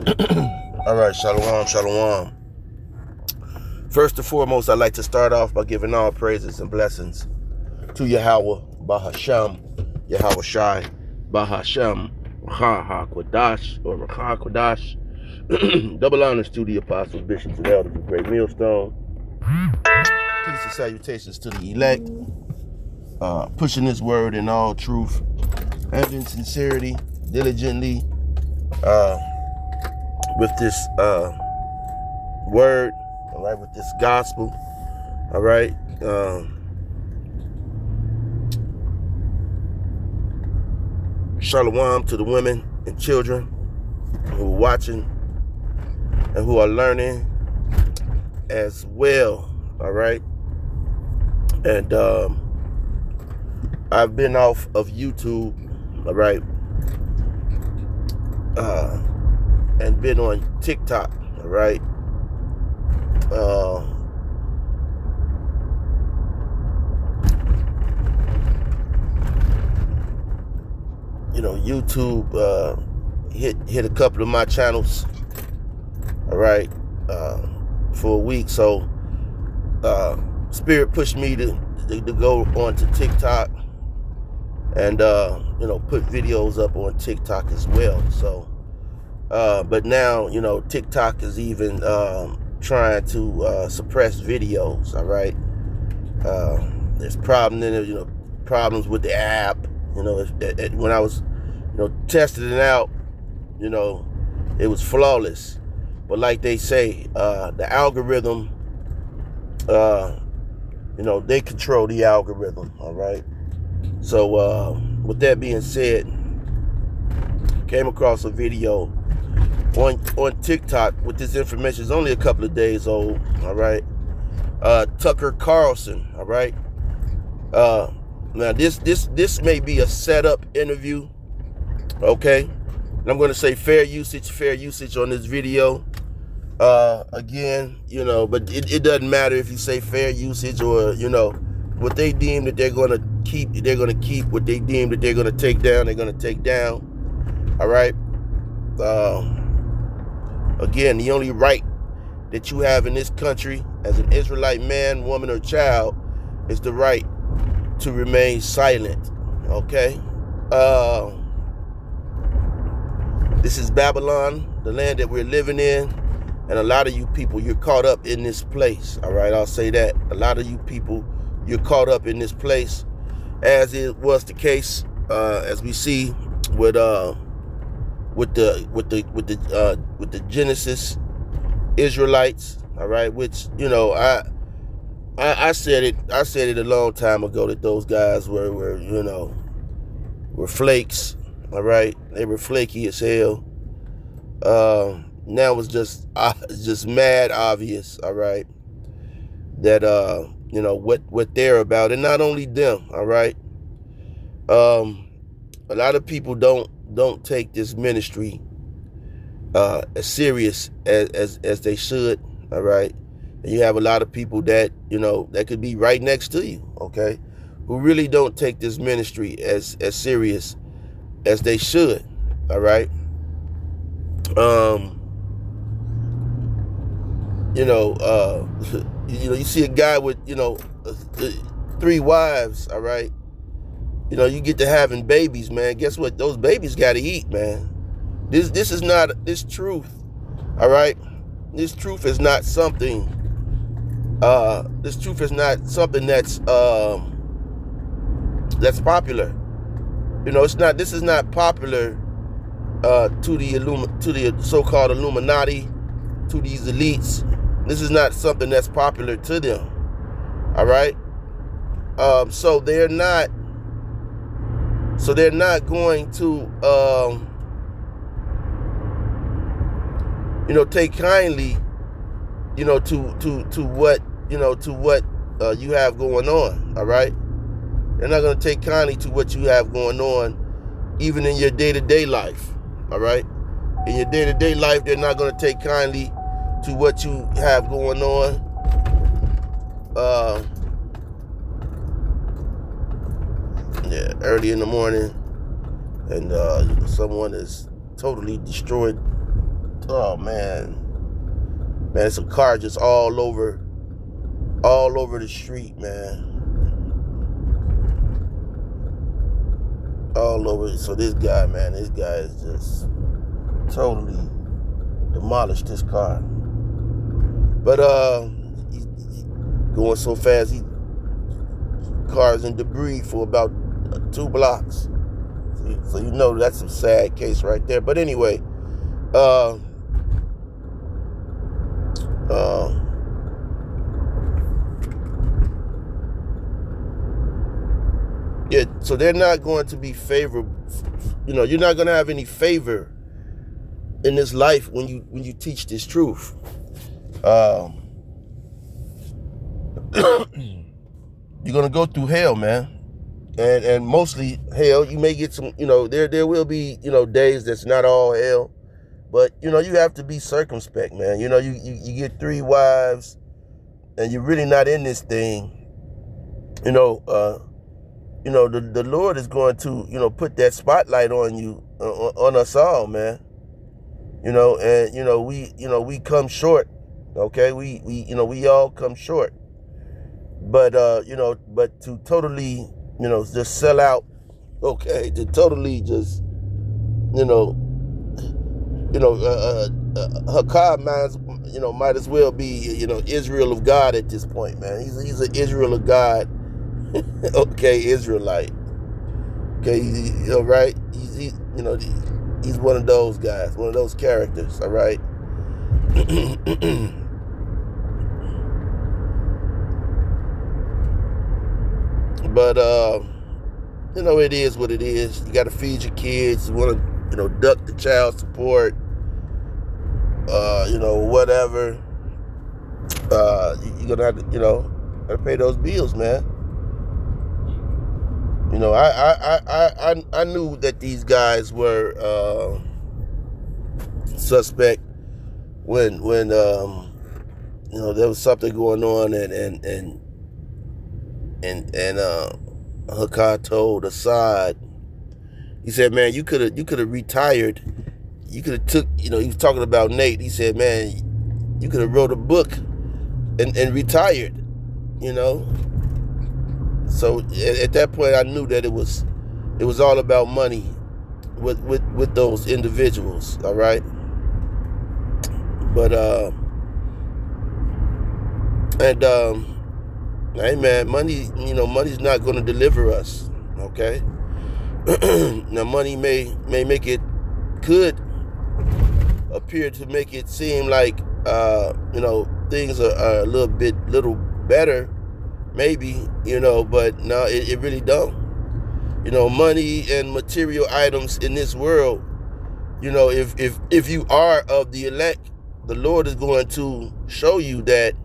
All right, shalom, shalom. First and foremost, I'd like to start off by giving all praises and blessings to Yahweh, Bahasham, Yahweh Shai, Bahasham, Raha Kwadash, or Raha Kwadash. Double honors to the apostles, bishops, and elders of Great Millstone. Peace and salutations to the elect, pushing this word in all truth and in sincerity, diligently, with this word, all right, with this gospel, all right. Shalom to the women and children who are watching and who are learning as well, all right. And I've been off of YouTube, all right, and been on TikTok, all right. YouTube hit a couple of my channels, all right, for a week. So Spirit pushed me to go onto TikTok and put videos up on TikTok as well. So but now TikTok is even trying to suppress videos, all right. There's problems with the app. When I was testing it out, it was flawless. But like they say, the algorithm, they control the algorithm, all right. So with that being said, came across a video on TikTok with this information. It's only a couple of days old, all right. Tucker Carlson, all right. Now this may be a setup interview, okay. And I'm going to say fair usage on this video. Again, but it doesn't matter if you say fair usage or what they deem that they're going to keep. They're going to keep what they deem that they're going to take down. They're going to take down. All right. Again, the only right that you have in this country as an Israelite man, woman, or child is the right to remain silent, okay? This is Babylon, the land that we're living in, and a lot of you people, you're caught up in this place, all right? I'll say that. A lot of you people, you're caught up in this place, as it was the case, as we see with the Genesis Israelites, all right? Which I said it a long time ago that those guys were flakes, all right? They were flaky as hell. Now it's just mad obvious, all right, that what they're about, and not only them, all right. A lot of people don't take this ministry as serious as they should, all right. And you have a lot of people that that could be right next to you, okay, who really don't take this ministry as serious as they should, all right. You see a guy with 3 wives, all right. You get to having babies, man. Guess what? Those babies got to eat, man. This is not this truth, all right. This truth is not something. This truth is not something that's popular. It's not. This is not popular to the so-called Illuminati, to these elites. This is not something that's popular to them. All right. So they're not going to take kindly to what you have going on, all right. They're not going to take kindly to what you have going on, even in your day-to-day life, all right. In your day-to-day life, they're not going to take kindly to what you have going on. Early in the morning, and someone has totally destroyed oh man, it's a car just all over the street, man. All over. So this guy is just totally demolished this car. But he's going so fast, cars in debris for about 2 blocks. So you know that's a sad case right there. But anyway, yeah, so they're not going to be favorable. You know, you're not going to have any favor in this life when you teach this truth. You're going to go through hell, man. And mostly hell. You may get some, there will be, days that's not all hell. But, you have to be circumspect, man. You get 3 wives and you're really not in this thing. The Lord is going to, put that spotlight on you, on us all, man. And, we come short. Okay. We all come short. But, but to totally, just sell out. Okay. To totally just, Hakab might as well be, Israel of God at this point, man. He's an Israel of God. Okay, Israelite. Okay, right? He's one of those guys, one of those characters, all right? But, it is what it is. You got to feed your kids. You want to, duck the child support, whatever. You're going to have to, got to pay those bills, man. I knew that these guys were suspect when there was something going on and Hakad told Assad, he said, man, you could have retired. You could have took, he was talking about Nate. He said, man, you could have wrote a book and retired, So at that point, I knew that it was all about money with those individuals. All right, but hey man, money, money's not going to deliver us. Okay, now money may make it, could appear to make it seem like things are a little better. Maybe, but no, it really don't. Money and material items in this world, if you are of the elect, the Lord is going to show you that,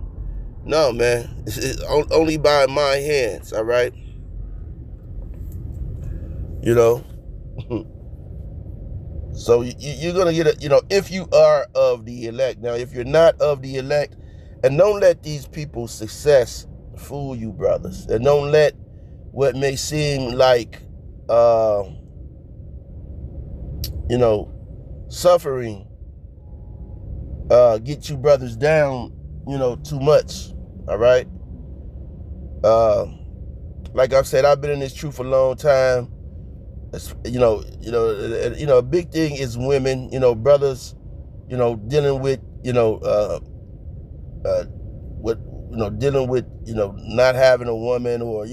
no, man, it's only by my hands, all right? So you're going to get if you are of the elect. Now, if you're not of the elect, and don't let these people's success fool you, brothers, and don't let what may seem like suffering get you brothers down too much. All right, like I've said, I've been in this truth a long time. A big thing is women, brothers, dealing with dealing with, not having a woman, or,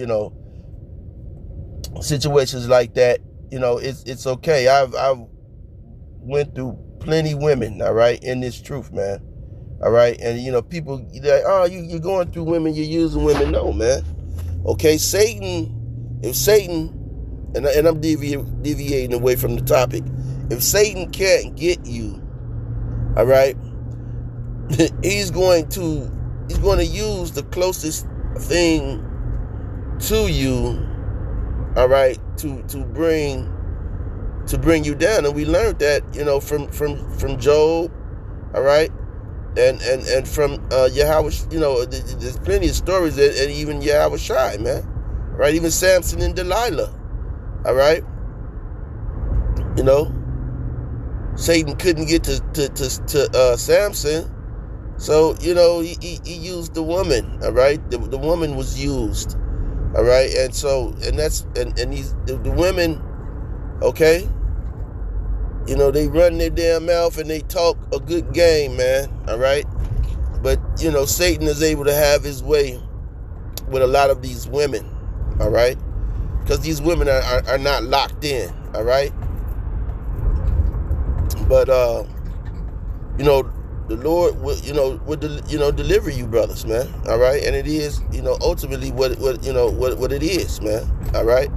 situations like that. It's okay. I've went through plenty women, all right, in this truth, man. All right. And, people, they're like, oh, you're going through women, you're using women. No, man. Okay. If Satan, and I'm deviating away from the topic. If Satan can't get you, all right, he's going to use the closest thing to you, all right, to bring you down. And we learned that, from Job, all right, and from Yahweh. There's plenty of stories, and even Yahweh Shai, man, right? Even Samson and Delilah, all right, Satan couldn't get to Samson. So, he used the woman, all right? The woman was used, all right? And so, and the women, okay? They run their damn mouth and they talk a good game, man, all right? But, Satan is able to have his way with a lot of these women, all right? Because these women are not locked in, all right? But, the Lord will deliver you, brothers, man. All right, and it is, ultimately what it is, man. All right.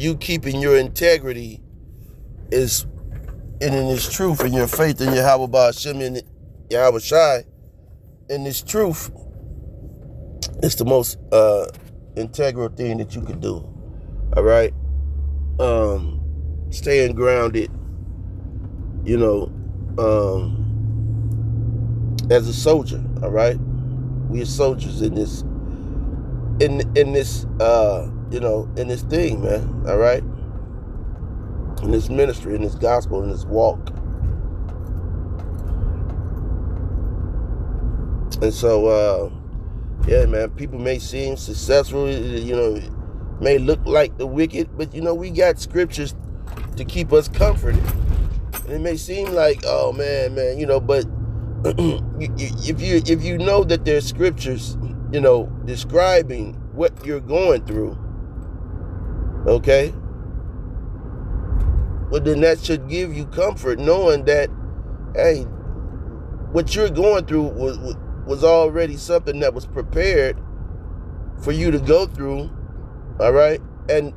You keeping your integrity is, and in this truth, and your faith in Yahweh Ba'Shem and Yahweh Shai, and this truth, it's the most integral thing that you can do. All right. Staying grounded, as a soldier. All right. We are soldiers in this in this thing, man. All right. In this ministry, in this gospel, in this walk. And so, yeah, man, people may seem successful, may look like the wicked, but, we got scriptures to keep us comforted. And it may seem like, oh, man, but if you know that there's scriptures, describing what you're going through, okay, well, then that should give you comfort, knowing that, hey, what you're going through was already something that was prepared for you to go through, all right? And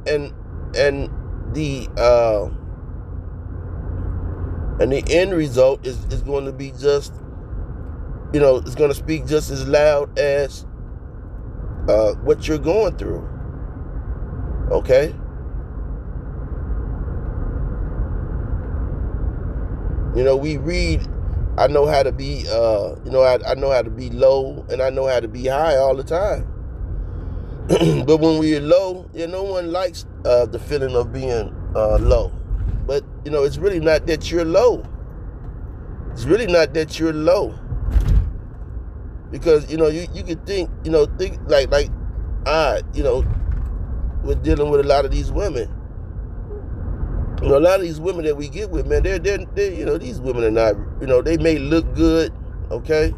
the end result is going to be just, it's going to speak just as loud as what you're going through, okay? We read, I know how to be, I know how to be low, and I know how to be high all the time. But when we're low, no one likes the feeling of being low. But, it's really not that you're low. It's really not that you're low. Because, you could think like, we're dealing with a lot of these women. A lot of these women that we get with, man, they're these women are not, they may look good, okay?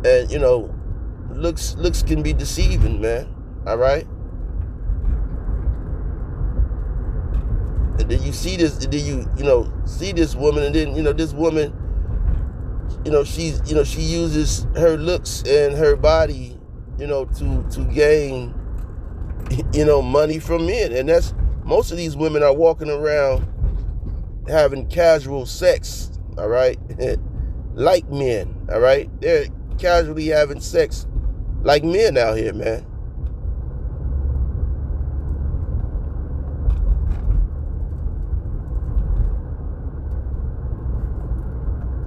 And, looks can be deceiving, man, all right? And then you see this, and then you see this woman, and then, this woman, she uses her looks and her body, to gain, money from men. And that's, most of these women are walking around having casual sex, all right? Like men, all right? They're casually having sex like men out here, man.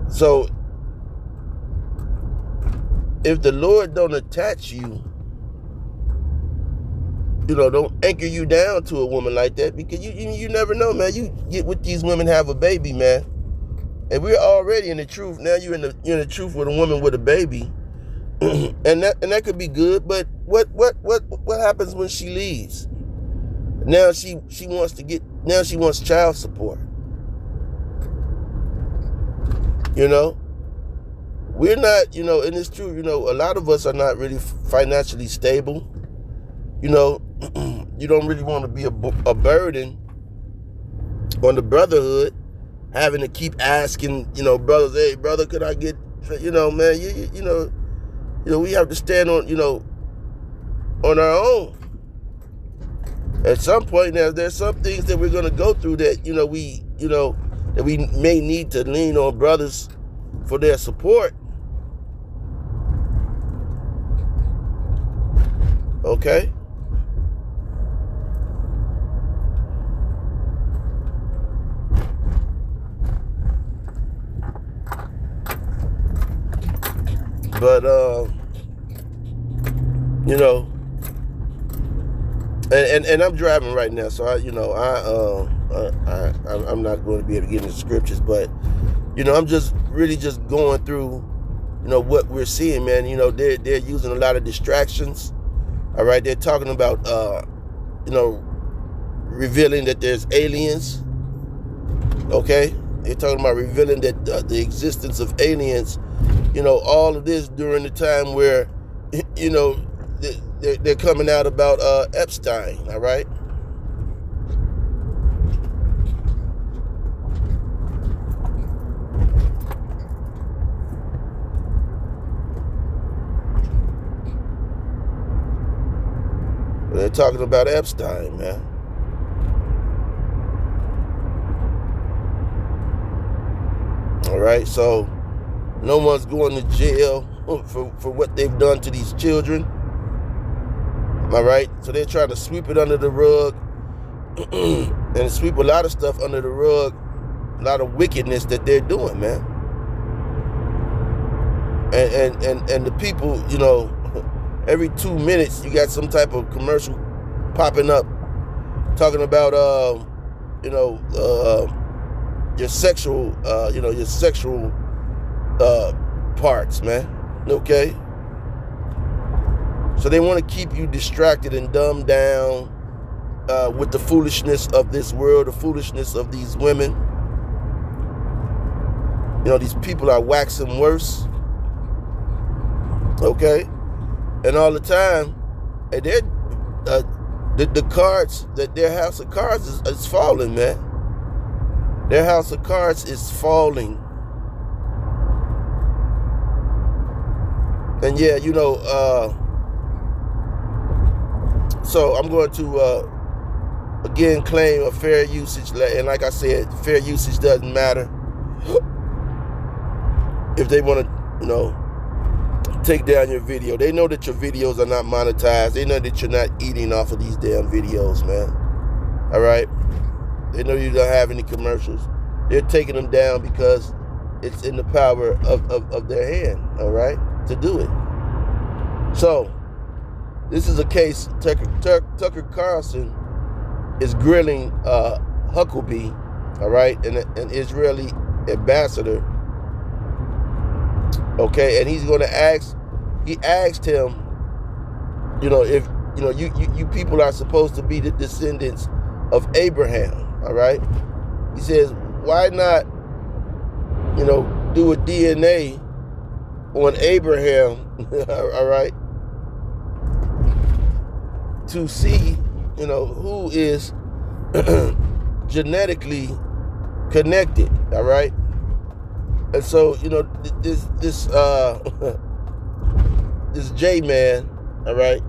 So, if the Lord don't attach you, don't anchor you down to a woman like that, because you never know, man. You get with these women, have a baby, man, and we're already in the truth. Now you're in the truth with a woman with a baby, and that could be good. But what happens when she leaves? Now she wants child support. We're not, and it's true. A lot of us are not really financially stable. You don't really want to be a burden on the brotherhood, having to keep asking, brothers, hey, brother, could I get, man, we have to stand on, on our own. At some point now, there's some things that we're going to go through that, that we may need to lean on brothers for their support. Okay? But you know, and I'm driving right now, so I'm not going to be able to get into scriptures, but you know, I'm just really just going through, you know, what we're seeing, man. You know, they're using a lot of distractions. All right, they're talking about you know, revealing that there's aliens. Okay, they're talking about revealing that the existence of aliens. You know, all of this during the time where, you know, they're coming out about Epstein. All right. They're talking about Epstein, man. All right, so no one's going to jail for what they've done to these children. All right, so they're trying to sweep it under the rug and sweep a lot of stuff under the rug, a lot of wickedness that they're doing, man. And the people, you know, every 2 minutes you got some type of commercial popping up talking about you know, your sexual parts, man. Okay, so they want to keep you distracted and dumbed down with the foolishness of this world, the foolishness of these women. You know, these people are waxing worse. Okay, and all the time, and they're the cards, that their house of cards is falling, man. Their house of cards is falling. And yeah, you know, so I'm going to again claim a fair usage, and like I said, fair usage doesn't matter. If they want to, you know, take down your video, they know that your videos are not monetized. They know that you're not eating off of these damn videos, man. All right, they know you don't have any commercials. They're taking them down because it's in the power of their hand, all right, to do it. So this is a case. Tucker Carlson is grilling Huckabee, all right, an Israeli ambassador. Okay, and he's going to ask. He asked him, you know, if you know you people are supposed to be the descendants of Abraham. All right, he says, why not, you know, do a DNA on Abraham? All right, to see, you know, who is genetically connected. All right. And so, you know, this J-man, all right,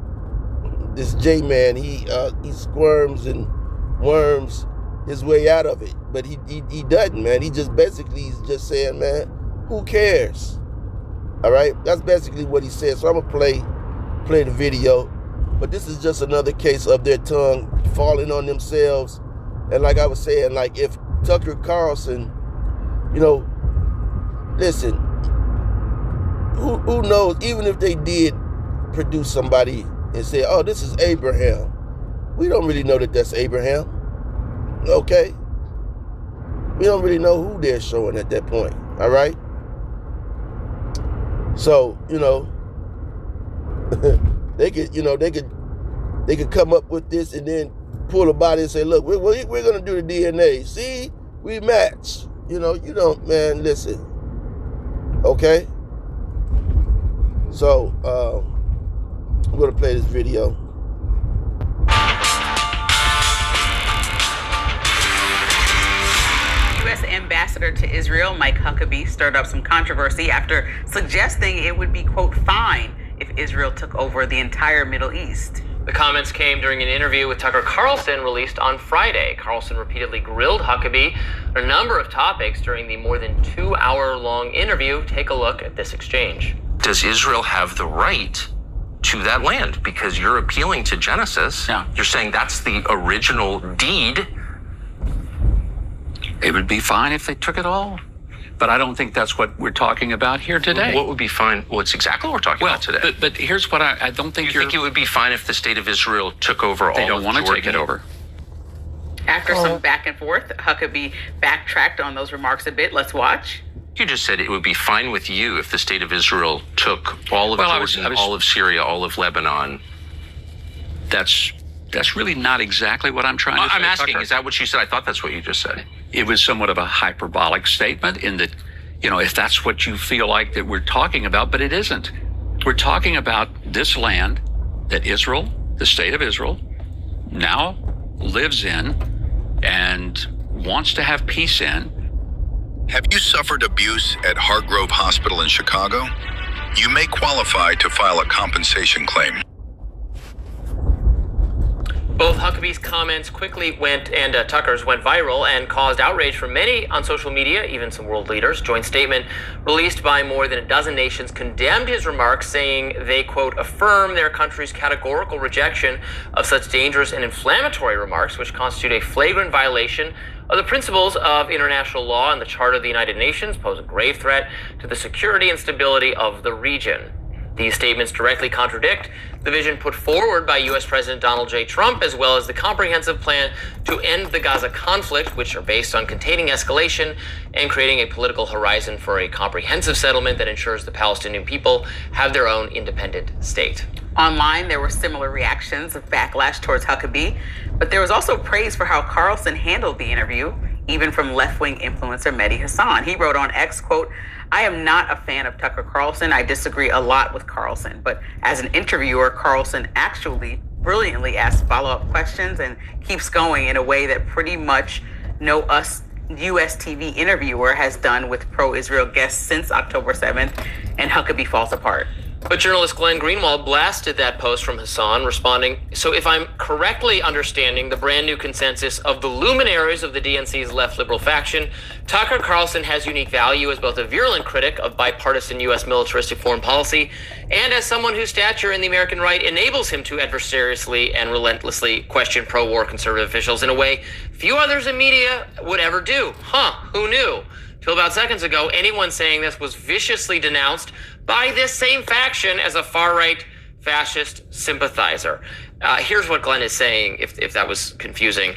this J-man, he squirms and worms his way out of it, but he doesn't, man. He just basically is just saying, man, who cares? All right, that's basically what he said. So I'm gonna play the video, but this is just another case of their tongue falling on themselves. And like I was saying, like if Tucker Carlson, you know, listen, who knows, even if they did produce somebody and say, oh, this is Abraham, we don't really know that that's Abraham. Okay, we don't really know who they're showing at that point. All right, so, you know, they could come up with this and then pull a body and say, look, we're gonna do the DNA, see, we match. You know, you don't, man, listen. Okay, so I'm going to play this video. U.S. Ambassador to Israel Mike Huckabee stirred up some controversy after suggesting it would be, quote, fine if Israel took over the entire Middle East. The comments came during an interview with Tucker Carlson released on Friday. Carlson repeatedly grilled Huckabee on a number of topics during the more than 2-hour-long interview. Take a look at this exchange. Does Israel have the right to that land? Because you're appealing to Genesis. Yeah. You're saying that's the original deed. It would be fine if they took it all. But I don't think that's what we're talking about here today. What would be fine? Well, it's exactly what we're talking about today. But here's what I don't think you think it would be fine if the state of Israel took over all of Jordan? They don't want to take it over. After some back and forth, Huckabee backtracked on those remarks a bit. Let's watch. You just said it would be fine with you if the state of Israel took all of Jordan, all of Syria, all of Lebanon. That's really not exactly what I'm trying to say. I'm asking, Tucker. is that what you said? I thought that's what you just said. It was somewhat of a hyperbolic statement in that, if that's what you feel like that we're talking about, but it isn't. We're talking about this land that Israel, the state of Israel, now lives in and wants to have peace in. Have you suffered abuse at Hargrove Hospital in Chicago? You may qualify to file a compensation claim. Both Huckabee's comments quickly and Tucker's went viral and caused outrage from many on social media, even some world leaders. Joint statement released by more than a dozen nations condemned his remarks, saying they, quote, affirm their country's categorical rejection of such dangerous and inflammatory remarks, which constitute a flagrant violation of the principles of international law and the Charter of the United Nations, pose a grave threat to the security and stability of the region. These statements directly contradict the vision put forward by U.S. President Donald J. Trump, as well as the comprehensive plan to end the Gaza conflict, which are based on containing escalation and creating a political horizon for a comprehensive settlement that ensures the Palestinian people have their own independent state. Online, there were similar reactions of backlash towards Huckabee, but there was also praise for how Carlson handled the interview, even from left-wing influencer Mehdi Hassan. He wrote on X, quote, I am not a fan of Tucker Carlson. I disagree a lot with Carlson. But as an interviewer, Carlson actually brilliantly asks follow-up questions and keeps going in a way that pretty much no US TV interviewer has done with pro-Israel guests since October 7th, and Huckabee falls apart. But journalist Glenn Greenwald blasted that post from Hassan, responding, so if I'm correctly understanding the brand new consensus of the luminaries of the DNC's left liberal faction, Tucker Carlson has unique value as both a virulent critic of bipartisan U.S. militaristic foreign policy and as someone whose stature in the American right enables him to adverseriously and relentlessly question pro-war conservative officials in a way few others in media would ever do. Who knew? Till about seconds ago, anyone saying this was viciously denounced by this same faction as a far-right fascist sympathizer. Here's what Glenn is saying, if that was confusing.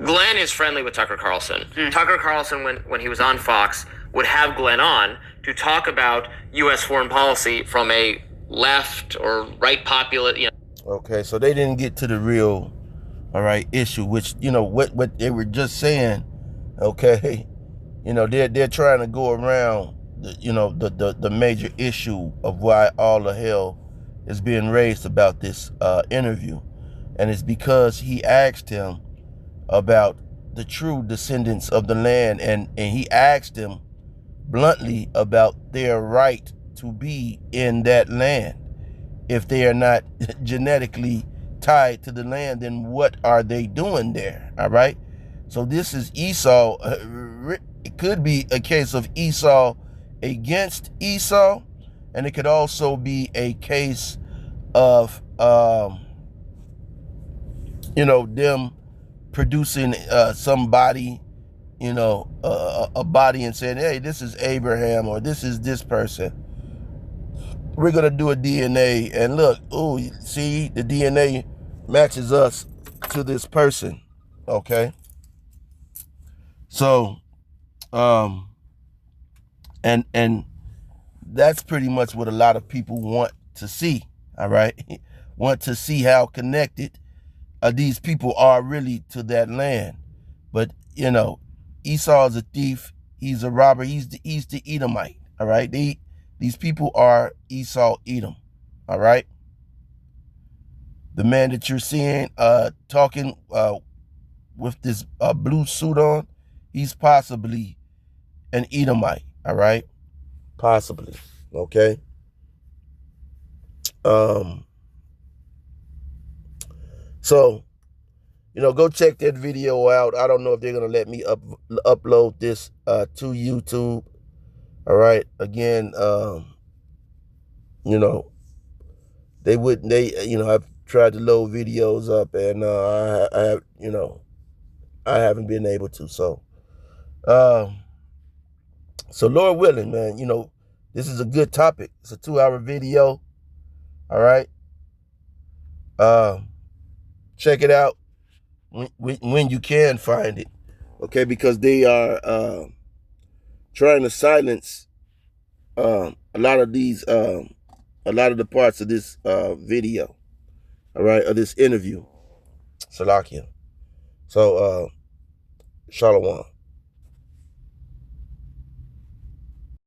Glenn is friendly with Tucker Carlson. Tucker Carlson, when he was on Fox, would have Glenn on to talk about U.S. foreign policy from a left or right populist, Okay, so they didn't get to the real, issue, which, what they were just saying, okay, they're trying to go around the major issue of why all the hell is being raised about this interview. And it's because he asked him about the true descendants of the land, and he asked him bluntly about their right to be in that land. If they are not genetically tied to the land, then what are they doing there? All right. So this is Esau. It could be a case of Esau against Esau, and it could also be a case of them producing somebody, a body, and saying, hey, this is Abraham, or this is this person. We're gonna do a DNA, and look, see, the DNA matches us to this person. Okay, so and that's pretty much what a lot of people want to see. All right, want to see how connected these people are really to that land. But Esau is a thief. He's a robber. He's the Edomite. All right, these people are Esau, Edom. All right, the man that you're seeing talking with this blue suit on, he's possibly an Edomite. All right, possibly. Okay. So, go check that video out. I don't know if they're gonna let me upload this to YouTube. All right. Again, they wouldn't. I've tried to load videos up, and I haven't been able to. So, So Lord willing, man, this is a good topic. It's a 2-hour video. All right. Check it out when you can find it. Okay, because they are trying to silence a lot of the parts of this video. All right, of this interview. Salakia. So, Shalom.